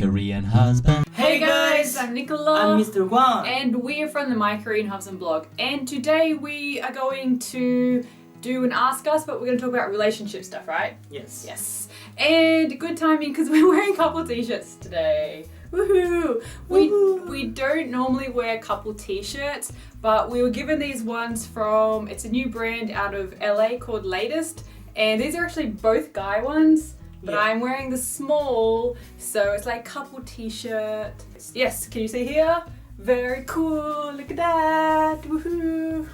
Korean husband. Hey guys, I'm Nicola. I'm Mr. Kwang. And we are from the My Korean Husband blog. And today we are going to do an Ask Us, but we're going to talk about relationship stuff, right? Yes. Yes. And good timing because we're wearing couple t-shirts today. Woohoo! We don't normally wear couple t-shirts, but we were given these ones from, it's a new brand out of LA called Latest. And these are actually both guy ones. But Yeah. I'm wearing the small, so it's like couple t-shirt. Yes, can you see here? Very cool, look at that, woohoo.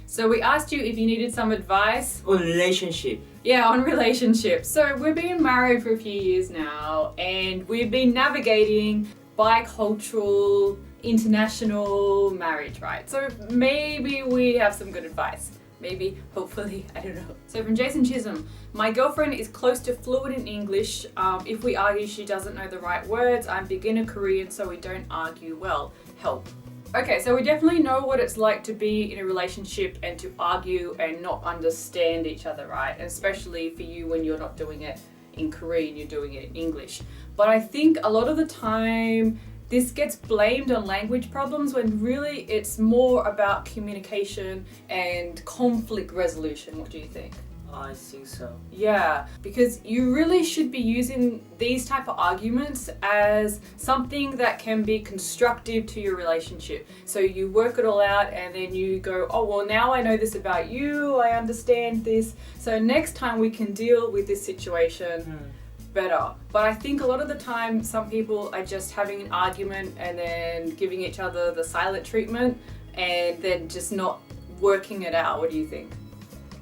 So we asked you if you needed some advice. On relationship. Yeah, on relationships. So we've been married for a few years now, and we've been navigating bicultural, international marriage, right? So maybe we have some good advice. Maybe, hopefully, I don't know. So from Jason Chisholm, my girlfriend is close to fluent in English. If we argue, she doesn't know the right words. I'm beginner Korean, so we don't argue well. Help. Okay, so we definitely know what it's like to be in a relationship and to argue and not understand each other, right? And especially for you when you're not doing it in Korean, you're doing it in English. But I think a lot of the time, this gets blamed on language problems when really it's more about communication and conflict resolution. What do you think? I think so. Yeah, because you really should be using these type of arguments as something that can be constructive to your relationship. So you work it all out and then you go, oh, well, now I know this about you, I understand this. So next time we can deal with this situation better. But I think a lot of the time some people are just having an argument and then giving each other the silent treatment and then just not working it out. What do you think?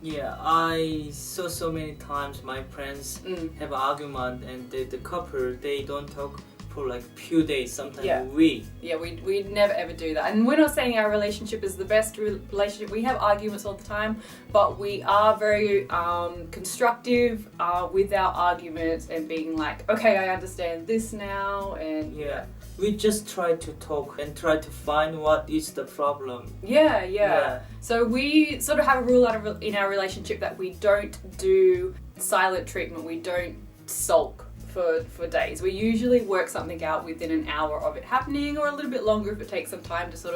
Yeah, I saw so many times my friends have argument and the couple, they don't talk for like few days, sometimes Yeah. a week. Yeah, we never ever do that. And we're not saying our relationship is the best relationship. We have arguments all the time, but we are very constructive with our arguments and being like, okay, I understand this now, and Yeah. We just try to talk and try to find what is the problem. Yeah. So we sort of have a rule in our relationship that we don't do silent treatment. We don't sulk for days. We usually work something out within an hour of it happening, or a little bit longer if it takes some time to sort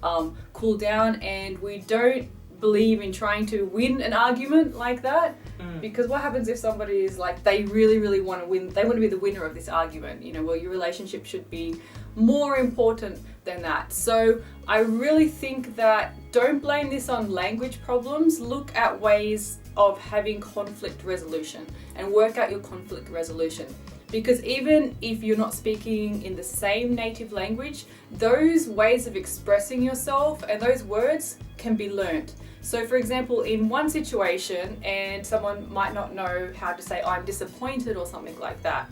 of cool down. And we don't believe in trying to win an argument like that, because what happens if somebody is like, they really want to win, they want to be the winner of this argument, you know? Well, your relationship should be more important than that. So I really think that don't blame this on language problems. Look at ways of having conflict resolution and work out your conflict resolution. Because even if you're not speaking in the same native language, those ways of expressing yourself and those words can be learnt. So for example, in one situation, and someone might not know how to say, I'm disappointed or something like that,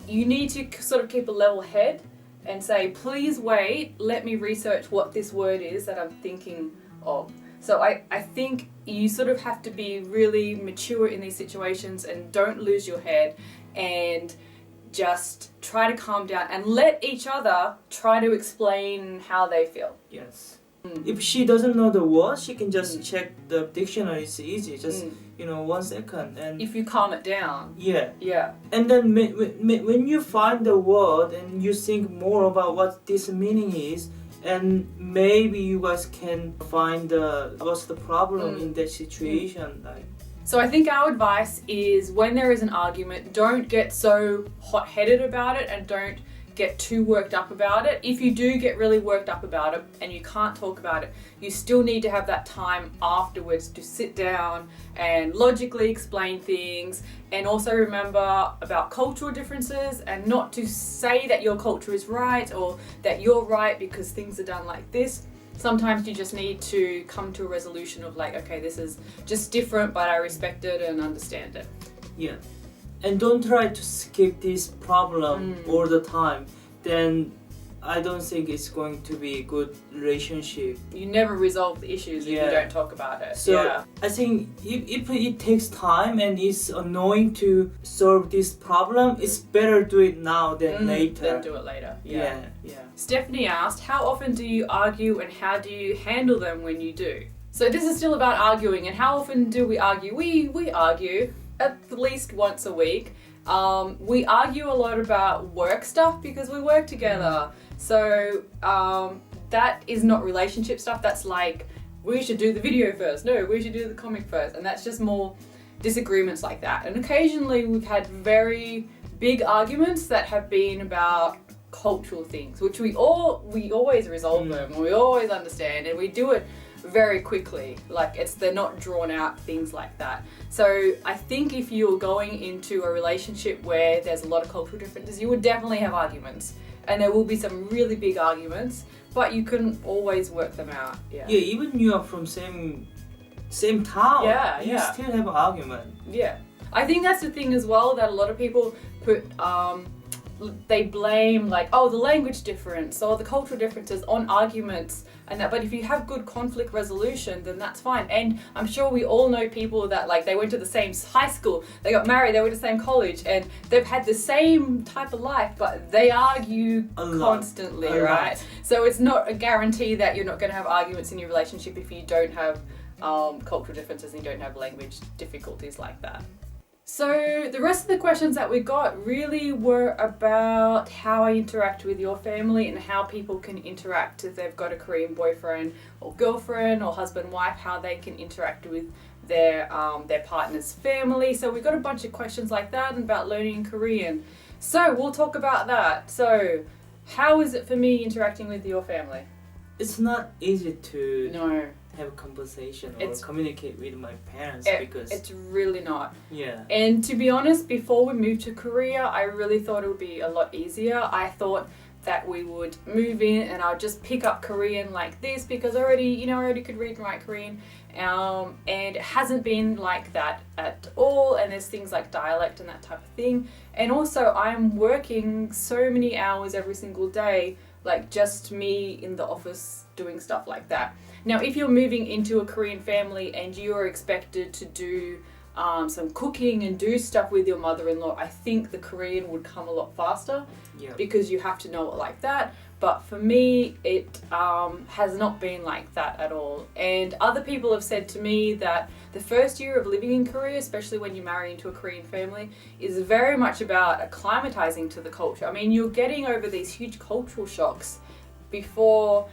you need to sort of keep a level head and say, please wait, let me research what this word is that I'm thinking of. So I think you sort of have to be really mature in these situations and don't lose your head and just try to calm down and let each other try to explain how they feel. Yes. If she doesn't know the word, she can just check the dictionary. It's easy. Just 1 second and If you calm it down. yeah. And then when you find the word and you think more about what this meaning is, and maybe you guys can find what's the problem in that situation. Like. So I think our advice is when there is an argument, don't get so hot-headed about it and don't get too worked up about it. If you do get really worked up about it and you can't talk about it, you still need to have that time afterwards to sit down and logically explain things, and also remember about cultural differences and not to say that your culture is right or that you're right because things are done like this. Sometimes you just need to come to a resolution of like, okay, this is just different, but I respect it and understand it. Yeah. And don't try to skip this problem all the time. Then I don't think it's going to be a good relationship. You never resolve the issues if you don't talk about it. So I think if it takes time and it's annoying to solve this problem, it's better do it now than later. Then do it later. Yeah. Stephanie asked, how often do you argue and how do you handle them when you do? So this is still about arguing, and how often do we argue? We argue at least once a week. We argue a lot about work stuff because we work together. So that is not relationship stuff. That's like, we should do the video first. No, we should do the comic first. And that's just more disagreements like that. And occasionally we've had very big arguments that have been about cultural things, which we always resolve them, and we always understand, and we do it very quickly. Like, they're not drawn out things like that. So I think if you're going into a relationship where there's a lot of cultural differences, you would definitely have arguments, and there will be some really big arguments, but you can always work them out. Yeah, even you are from same town, you still have an argument. Yeah, I think that's the thing as well, that a lot of people put they blame, like, oh, the language difference or the cultural differences on arguments and that. But if you have good conflict resolution, then that's fine. And I'm sure we all know people that, like, they went to the same high school, they got married, they went to the same college, and they've had the same type of life, but they argue constantly, right? So it's not a guarantee that you're not going to have arguments in your relationship if you don't have cultural differences and you don't have language difficulties like that. So the rest of the questions that we got really were about how I interact with your family and how people can interact if they've got a Korean boyfriend or girlfriend or husband, wife, how they can interact with their partner's family. So we got a bunch of questions like that and about learning Korean. So we'll talk about that. So how is it for me interacting with your family? It's not easy to have a conversation or communicate with my parents because it's really not. Yeah. And to be honest, before we moved to Korea, I really thought it would be a lot easier. I thought that we would move in and I'll just pick up Korean like this because I already could read and write Korean. And it hasn't been like that at all. And there's things like dialect and that type of thing. And also I'm working so many hours every single day, like just me in the office doing stuff like that. Now, if you're moving into a Korean family and you are expected to do some cooking and do stuff with your mother-in-law, I think the Korean would come a lot faster because you have to know it like that. But for me, it has not been like that at all. And other people have said to me that the first year of living in Korea, especially when you marry into a Korean family, is very much about acclimatizing to the culture. I mean, you're getting over these huge cultural shocks before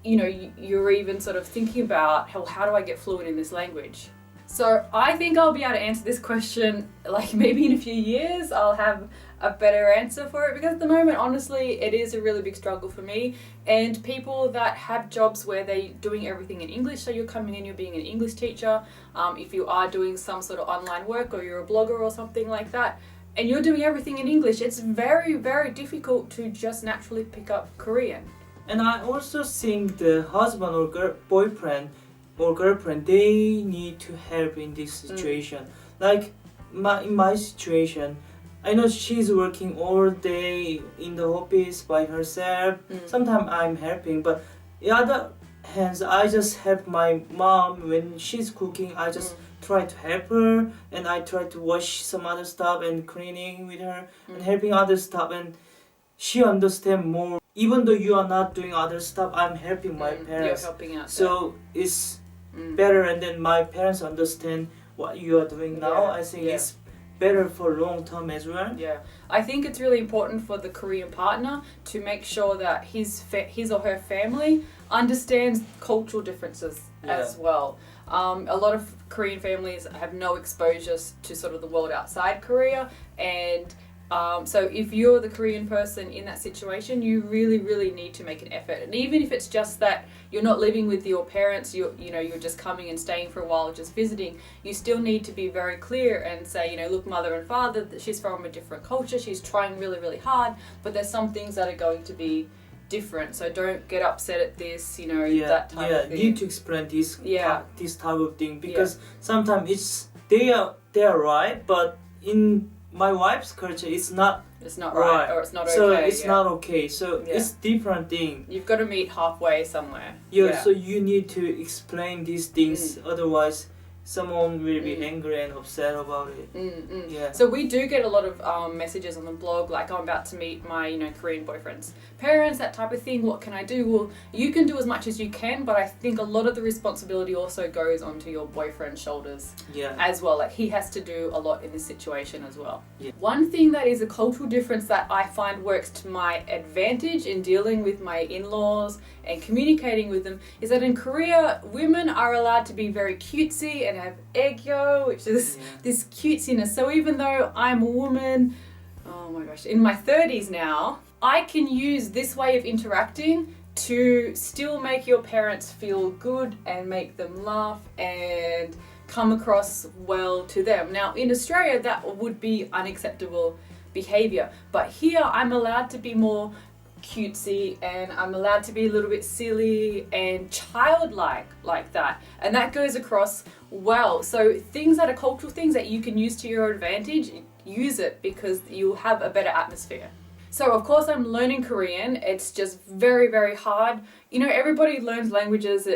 you're even sort of thinking about how do I get fluent in this language. So I think I'll be able to answer this question, like maybe in a few years I'll have a better answer for it, because at the moment, honestly, it is a really big struggle for me. And people that have jobs where they're doing everything in English, so you're coming in, you're being an English teacher, if you are doing some sort of online work or you're a blogger or something like that, and you're doing everything in English, it's very, very difficult to just naturally pick up Korean. And I also think the husband or boyfriend or girlfriend, they need to help in this situation. Like in my situation, I know she's working all day in the office by herself. Sometimes I'm helping, but the other hands, I just help my mom when she's cooking. I just try to help her, and I try to wash some other stuff and cleaning with her and helping other stuff, and she understands more. Even though you are not doing other stuff, I'm helping my parents. You're helping out. So it's better, and then my parents understand what you are doing now. I think it's better for long term as well. Yeah, I think it's really important for the Korean partner to make sure that his or her family understands cultural differences as well. A lot of Korean families have no exposure to sort of the world outside Korea, and so if you're the Korean person in that situation, you really, really need to make an effort. And even if it's just that you're not living with your parents, you're just coming and staying for a while, just visiting, you still need to be very clear and say, look, mother and father, she's from a different culture, she's trying really, really hard, but there's some things that are going to be different, so don't get upset at this, that type of thing. Need to explain this type of thing, because sometimes they are right, but in my wife's culture, it's not right, or it's not okay. So it's not okay. So it's different thing. You've got to meet halfway somewhere. So you need to explain these things. Otherwise, someone will be angry and upset about it. Yeah. So we do get a lot of messages on the blog, like I'm about to meet my, Korean boyfriend's parents, that type of thing. What can I do? Well, you can do as much as you can, but I think a lot of the responsibility also goes onto your boyfriend's shoulders as well. Like he has to do a lot in this situation as well. Yeah. One thing that is a cultural difference that I find works to my advantage in dealing with my in-laws and communicating with them is that in Korea, women are allowed to be very cutesy and have aegyo, which is this cutesiness. So even though I'm a woman, oh my gosh, in my 30s now, I can use this way of interacting to still make your parents feel good and make them laugh and come across well to them. Now in Australia, that would be unacceptable behavior, but here I'm allowed to be more cutesy and I'm allowed to be a little bit silly and childlike like that, and that goes across well. So things that are cultural things that you can use to your advantage, use it, because you'll have a better atmosphere. So of course I'm learning Korean. It's just very, very hard. Everybody learns languages.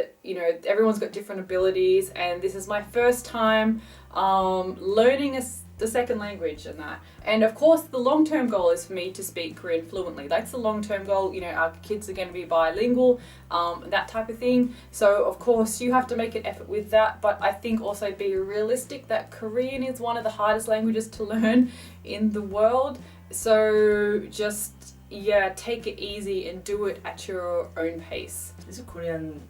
Everyone's got different abilities, and this is my first time learning the second language and that. And of course the long-term goal is for me to speak Korean fluently. That's the long-term goal. Our kids are going to be bilingual, that type of thing. So of course you have to make an effort with that, but I think also be realistic that Korean is one of the hardest languages to learn in the world. So just take it easy and do it at your own pace. Is it Korean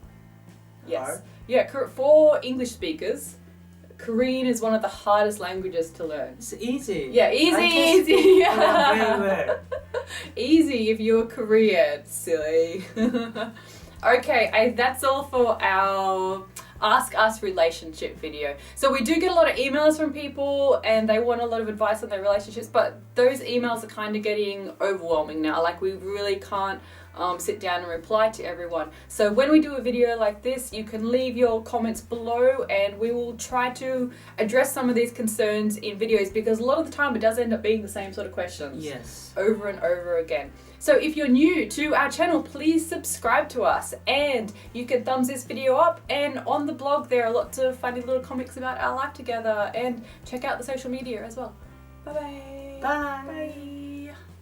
Yes. hard? Yeah, for English speakers, Korean is one of the hardest languages to learn. It's easy. Yeah, easy. Yeah. Very well. Easy if you're Korean, silly. Okay, that's all for our Ask Us relationship video. So we do get a lot of emails from people and they want a lot of advice on their relationships, but those emails are kind of getting overwhelming now. Like we really can't sit down and reply to everyone. So when we do a video like this, you can leave your comments below and we will try to address some of these concerns in videos, because a lot of the time it does end up being the same sort of questions. Yes. Over and over again. So if you're new to our channel, please subscribe to us, and you can thumbs this video up, and on the blog there are lots of funny little comics about our life together, and check out the social media as well. Bye-bye. Bye. Bye.